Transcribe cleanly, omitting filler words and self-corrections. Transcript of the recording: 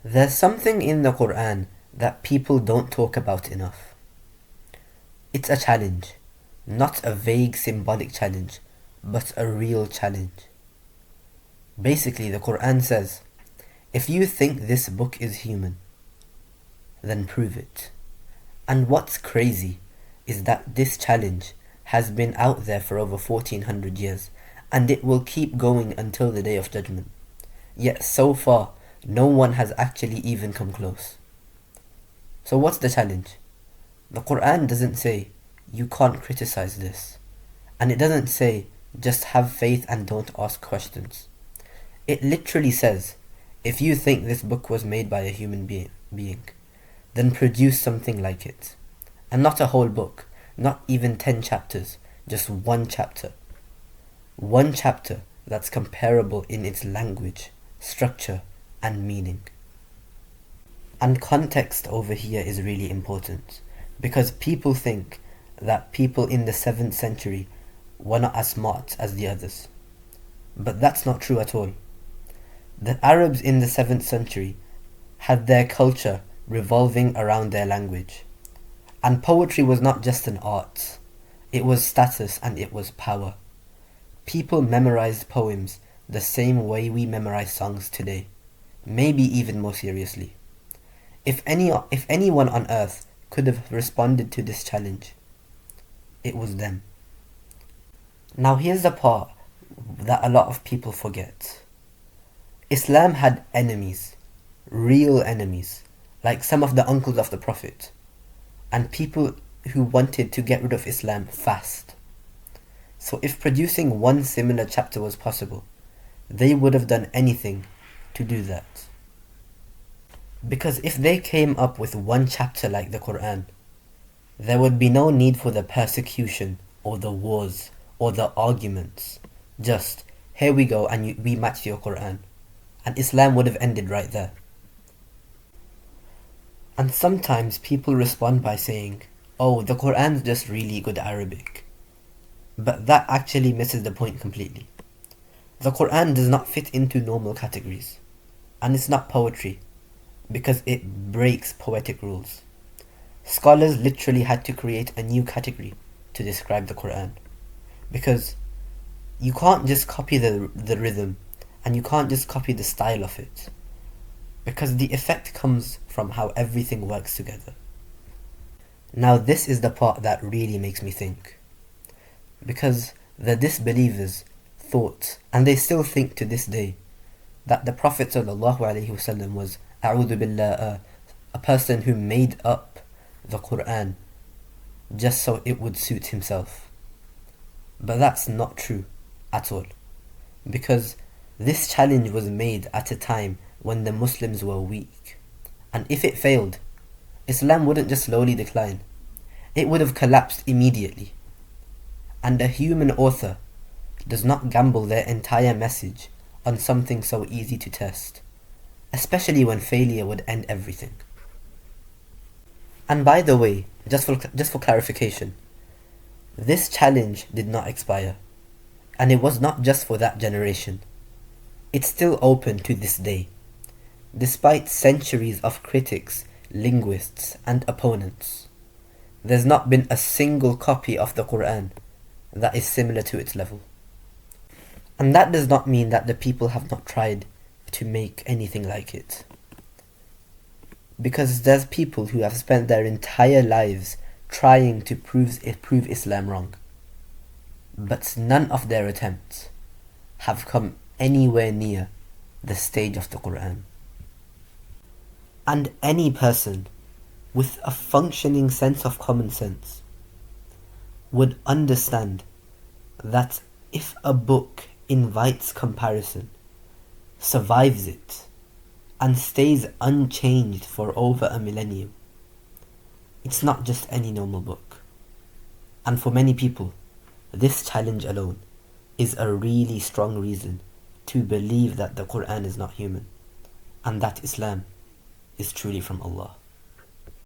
There's something in the Qur'an that people don't talk about enough. It's a challenge, not a vague symbolic challenge, but a real challenge. Basically, the Qur'an says, if you think this book is human, then prove it. And what's crazy is that this challenge has been out there for over 1400 years, and it will keep going until the Day of Judgment. Yet so far, no one has actually even come close. So what's the challenge? The Qur'an doesn't say, you can't criticize this. And it doesn't say, just have faith and don't ask questions. It literally says, if you think this book was made by a human being, then produce something like it. And not a whole book, not even 10 chapters, just one chapter. One chapter that's comparable in its language, structure, and meaning. And context over here is really important, because people think that people in the 7th century were not as smart as the others. But that's not true at all. The Arabs in the 7th century had their culture revolving around their language. And poetry was not just an art, it was status and it was power. People memorized poems the same way we memorize songs today, maybe even more seriously. If anyone on earth could have responded to this challenge, it was them. Now here's the part that a lot of people forget. Islam had enemies, real enemies, like some of the uncles of the Prophet, and people who wanted to get rid of Islam fast. So if producing one similar chapter was possible, they would have done anything to do that. Because if they came up with one chapter like the Qur'an, there would be no need for the persecution or the wars or the arguments. Just, here we go and we match your Qur'an. And Islam would have ended right there. And sometimes people respond by saying, oh, the Qur'an's just really good Arabic. But that actually misses the point completely. The Qur'an does not fit into normal categories. And it's not poetry, because it breaks poetic rules. Scholars literally had to create a new category to describe the Qur'an. Because you can't just copy the rhythm, and you can't just copy the style of it. Because the effect comes from how everything works together. Now this is the part that really makes me think. Because the disbelievers thought, and they still think to this day, that the Prophet ﷺ was A'udhu Billah, a person who made up the Qur'an just so it would suit himself. But that's not true at all. Because this challenge was made at a time when the Muslims were weak. And if it failed, Islam wouldn't just slowly decline. It would have collapsed immediately. And a human author does not gamble their entire message on something so easy to test, especially when failure would end everything. And by the way, just for clarification, this challenge did not expire, and it was not just for that generation. It's still open to this day, despite centuries of critics, linguists, and opponents. There's not been a single copy of the Qur'an that is similar to its level. And that does not mean that the people have not tried to make anything like it. Because there's people who have spent their entire lives trying to prove Islam wrong. But none of their attempts have come anywhere near the stage of the Qur'an. And any person with a functioning sense of common sense would understand that if a book invites comparison, survives it, and stays unchanged for over a millennium, it's not just any normal book. And for many people, this challenge alone is a really strong reason to believe that the Qur'an is not human, and that Islam is truly from Allah.